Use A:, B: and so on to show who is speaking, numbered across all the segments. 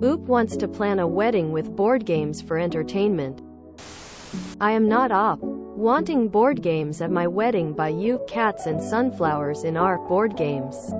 A: Oop wants to plan a wedding with board games for entertainment. I am not op. Wanting board games at my wedding by you, cats and sunflowers in our board games.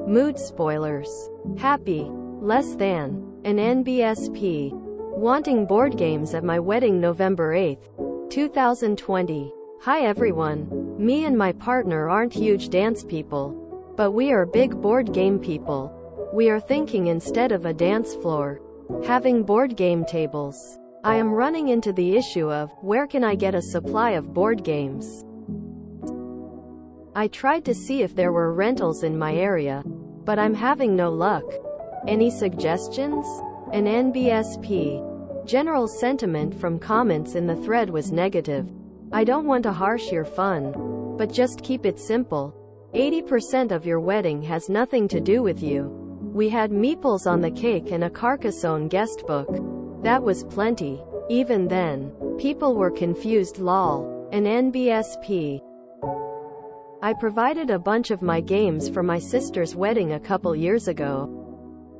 A: Mood spoilers. Happy. Less than. An NBSP. Wanting board games at my wedding November 8th, 2020. Hi everyone. Me and my partner aren't huge dance people, but we are big board game people. We are thinking instead of a dance floor, having board game tables. I am running into the issue of, where can I get a supply of board games? I tried to see if there were rentals in my area, but I'm having no luck. Any suggestions? An NBSP. General sentiment from comments in the thread was negative. I don't want to harsh your fun, but just keep it simple. 80% of your wedding has nothing to do with you. We had meeples on the cake and a Carcassonne guest book. That was plenty. Even then, people were confused lol. An NBSP. I provided a bunch of my games for my sister's wedding a couple years ago.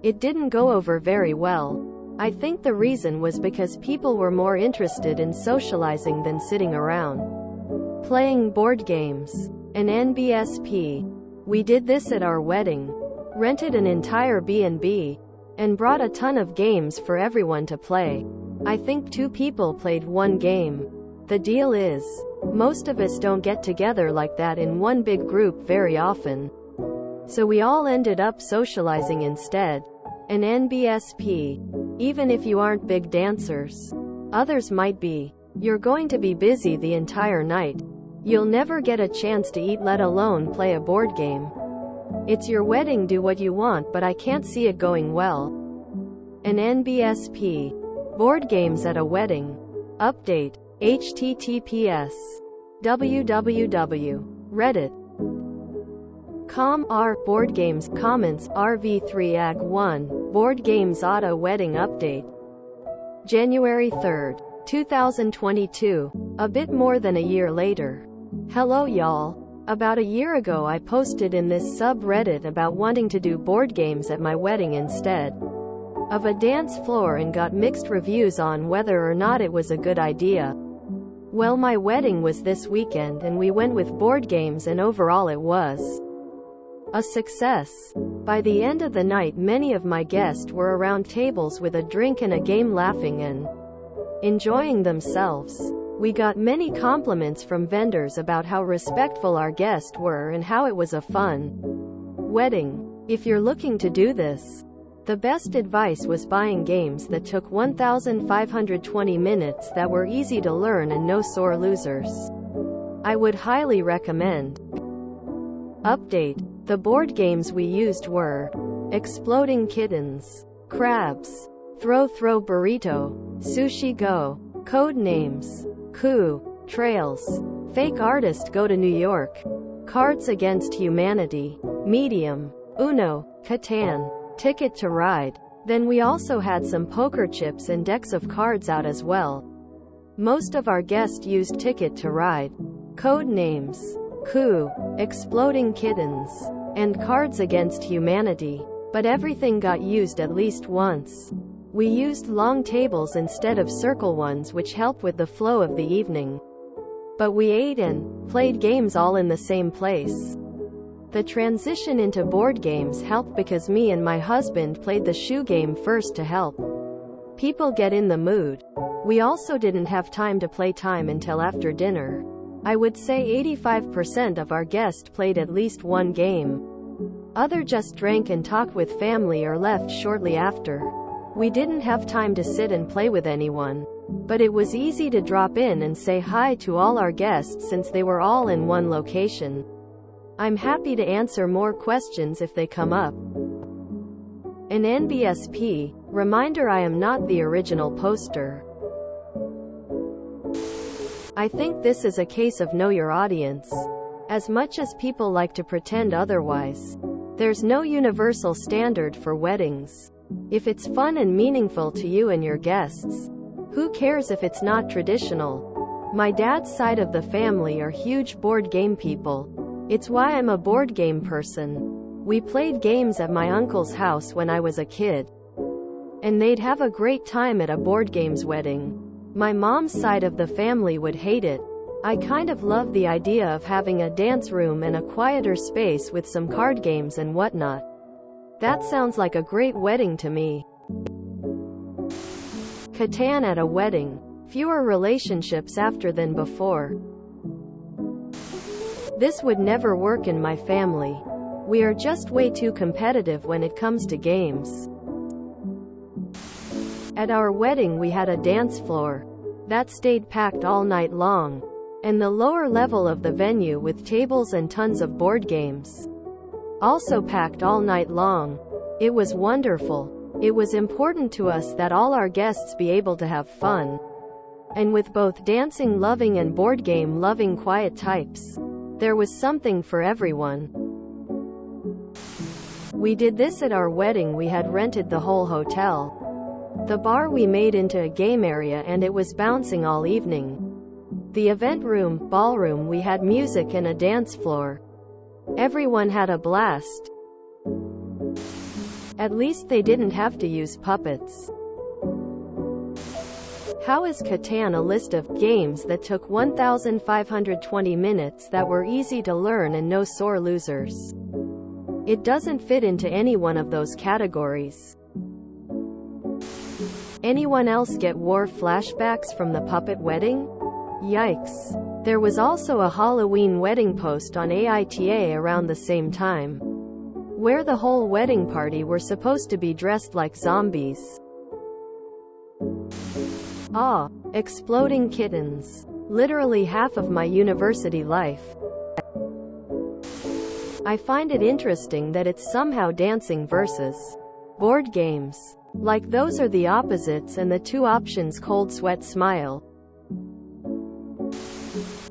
A: It didn't go over very well. I think the reason was because people were more interested in socializing than sitting around playing board games. An NBSP. We did this at our wedding. Rented an entire B&B, and brought a ton of games for everyone to play. I think 2 people played 1 game. The deal is, most of us don't get together like that in one big group very often. So we all ended up socializing instead. An NBSP. Even if you aren't big dancers, others might be. You're going to be busy the entire night. You'll never get a chance to eat, let alone play a board game. It's your wedding, do what you want, but I can't see it going well. An NBSP. Board games at a wedding. Update. https www.reddit.com r board games comments rv3ag1 board games auto wedding update. January 3rd, 2022. A bit more than a year later. Hello y'all. About a year ago I posted in this subreddit about wanting to do board games at my wedding instead of a dance floor and got mixed reviews on whether or not it was a good idea. Well, my wedding was this weekend and we went with board games and overall it was a success. By the end of the night many of my guests were around tables with a drink and a game, laughing and enjoying themselves. We got many compliments from vendors about how respectful our guests were and how it was a fun wedding. If you're looking to do this, the best advice was buying games that took 1,520 minutes that were easy to learn and no sore losers. I would highly recommend. Update. The board games we used were Exploding Kittens, Crabs, Throw Burrito, Sushi Go, Code Names, Coup, Trails, Fake Artist Go to New York, Cards Against Humanity, Medium, Uno, Catan, Ticket to Ride. Then we also had some poker chips and decks of cards out as well. Most of our guests used Ticket to Ride, Code Names, Coup, Exploding Kittens, and Cards Against Humanity, but everything got used at least once. We used long tables instead of circle ones, which help with the flow of the evening. But we ate and played games all in the same place. The transition into board games helped because me and my husband played the shoe game first to help people get in the mood. We also didn't have time to play time until after dinner. I would say 85% of our guests played at least 1 game. Other just drank and talked with family or left shortly after. We didn't have time to sit and play with anyone, but it was easy to drop in and say hi to all our guests since they were all in one location. I'm happy to answer more questions if they come up. An NBSP. Reminder, I am not the original poster. I think this is a case of know your audience. As much as people like to pretend otherwise, there's no universal standard for weddings. If it's fun and meaningful to you and your guests, who cares if it's not traditional? My dad's side of the family are huge board game people. It's why I'm a board game person. We played games at my uncle's house when I was a kid. and they'd have a great time at a board games wedding. My mom's side of the family would hate it. I kind of love the idea of having a dance room and a quieter space with some card games and whatnot. That sounds like a great wedding to me. Catan at a wedding. Fewer relationships after than before. This would never work in my family. We are just way too competitive when it comes to games. At our wedding we had a dance floor that stayed packed all night long, and the lower level of the venue with tables and tons of board games, also packed all night long. It was wonderful. It was important to us that all our guests be able to have fun. And with both dancing loving and board game loving quiet types, there was something for everyone. We did this at our wedding. We had rented the whole hotel. The bar we made into a game area and it was bouncing all evening. The event room, ballroom, we had music and a dance floor. Everyone had a blast. At least they didn't have to use puppets. How is Catan a list of games that took 1,520 minutes that were easy to learn and no sore losers? It doesn't fit into any one of those categories. Anyone else get war flashbacks from the puppet wedding? Yikes. There was also a Halloween wedding post on AITA around the same time, where the whole wedding party were supposed to be dressed like zombies. Ah, exploding kittens. Literally half of my university life. I find it interesting that it's somehow dancing versus board games. Like those are the opposites and the two options cold sweat smile.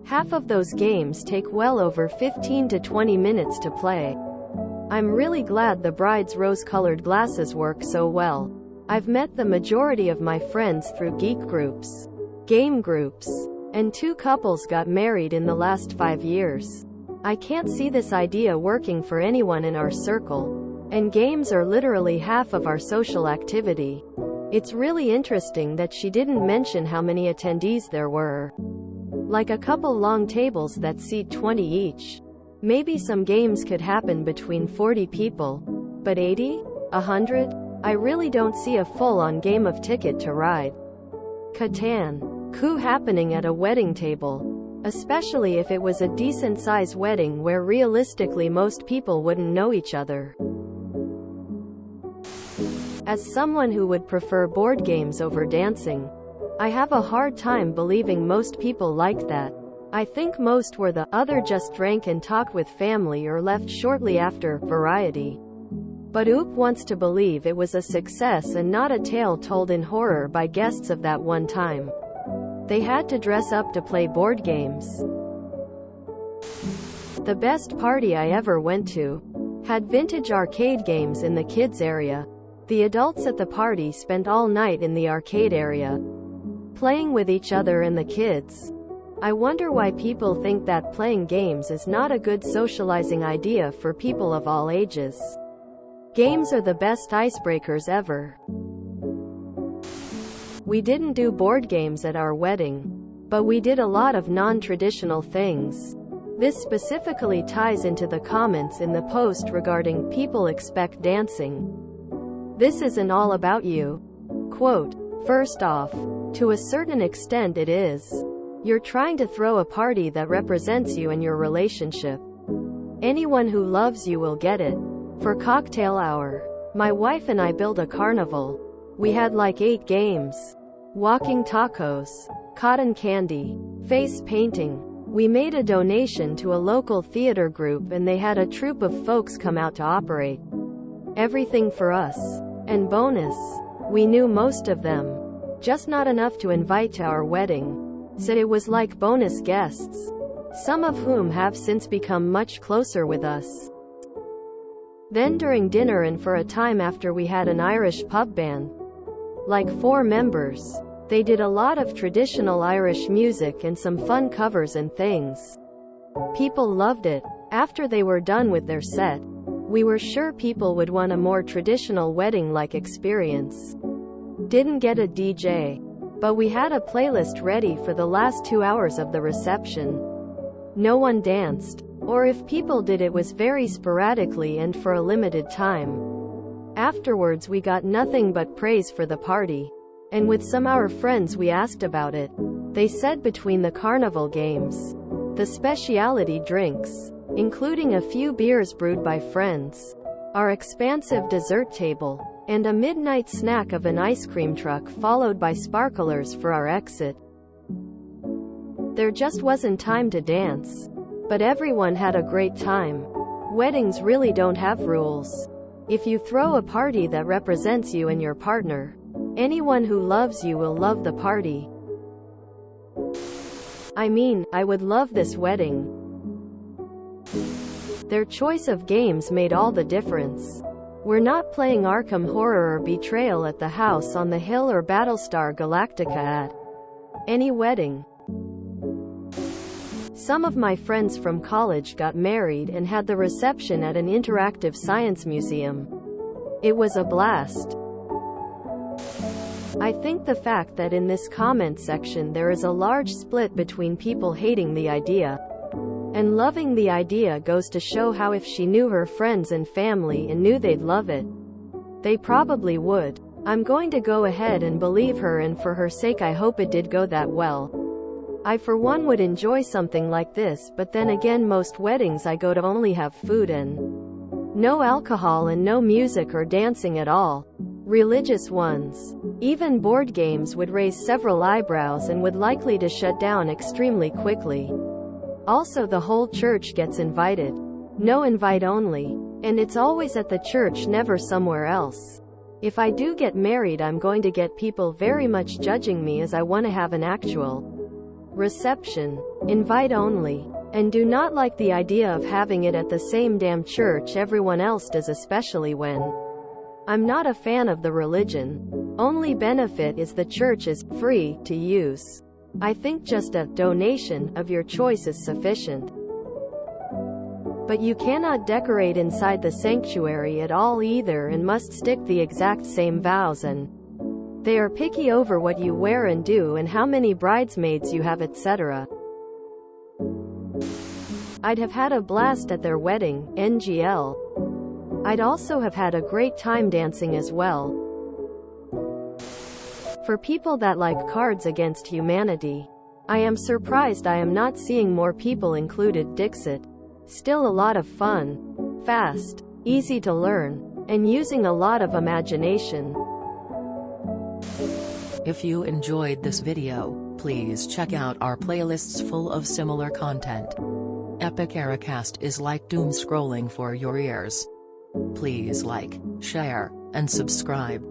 A: Half of those games take well over 15 to 20 minutes to play. I'm really glad the bride's rose-colored glasses work so well. I've met the majority of my friends through geek groups, game groups, and 2 couples got married in the last 5 years. I can't see this idea working for anyone in our circle. And games are literally half of our social activity. It's really interesting that she didn't mention how many attendees there were. Like a couple long tables that seat 20 each. Maybe some games could happen between 40 people. But 80? 100? I really don't see a full-on game of Ticket to Ride. Catan. Coup happening at a wedding table. Especially if it was a decent-sized wedding where realistically most people wouldn't know each other. As someone who would prefer board games over dancing, I have a hard time believing most people liked that. I think most were the other just drank and talked with family or left shortly after variety. But Oop wants to believe it was a success and not a tale told in horror by guests of that one time. They had to dress up to play board games. The best party I ever went to had vintage arcade games in the kids area. The adults at the party spent all night in the arcade area, playing with each other and the kids. I wonder why people think that playing games is not a good socializing idea for people of all ages. Games are the best icebreakers ever. We didn't do board games at our wedding, but we did a lot of non-traditional things. This specifically ties into the comments in the post regarding people expect dancing. This isn't all about you. Quote, first off, to a certain extent it is. You're trying to throw a party that represents you and your relationship. Anyone who loves you will get it. For cocktail hour, my wife and I built a carnival. We had like 8 games. Walking tacos, cotton candy, face painting. We made a donation to a local theater group and they had a troupe of folks come out to operate. Everything for us. And bonus, we knew most of them. Just not enough to invite to our wedding. So it was like bonus guests. Some of whom have since become much closer with us. Then during dinner and for a time after we had an Irish pub band. Like 4 members. They did a lot of traditional Irish music and some fun covers and things. People loved it. After they were done with their set, we were sure people would want a more traditional wedding-like experience. Didn't get a DJ, but we had a playlist ready for the last 2 hours of the reception. No one danced, or if people did, it was very sporadically and for a limited time. Afterwards we got nothing but praise for the party. And with some our friends we asked about it. They said between the carnival games, the specialty drinks, including a few beers brewed by friends, our expansive dessert table, and a midnight snack of an ice cream truck followed by sparklers for our exit, there just wasn't time to dance. But everyone had a great time. Weddings really don't have rules. If you throw a party that represents you and your partner, anyone who loves you will love the party. I mean, I would love this wedding. Their choice of games made all the difference. We're not playing Arkham Horror or Betrayal at the House on the Hill or Battlestar Galactica at any wedding. Some of my friends from college got married and had the reception at an interactive science museum. It was a blast. I think the fact that in this comment section there is a large split between people hating the idea and loving the idea goes to show how if she knew her friends and family and knew they'd love it, they probably would. I'm going to go ahead and believe her, and for her sake I hope it did go that well. I for one would enjoy something like this, but then again most weddings I go to only have food and no alcohol and no music or dancing at all. Religious ones, even board games, would raise several eyebrows and would likely to shut down extremely quickly. Also the whole church gets invited. No invite only. And it's always at the church, never somewhere else. If I do get married I'm going to get people very much judging me as I want to have an actual reception. Invite only. And do not like the idea of having it at the same damn church everyone else does, especially when I'm not a fan of the religion. Only benefit is the church is free to use. I think just a donation of your choice is sufficient. But you cannot decorate inside the sanctuary at all either and must stick the exact same vows, and they are picky over what you wear and do and how many bridesmaids you have, etc. I'd have had a blast at their wedding, NGL. I'd also have had a great time dancing as well. For people that like Cards Against Humanity, I am surprised I am not seeing more people included. Dixit. Still a lot of fun. Fast, easy to learn, and using a lot of imagination.
B: If you enjoyed this video, please check out our playlists full of similar content. BestofRedditorUpdates is like doom scrolling for your ears. Please like, share, and subscribe.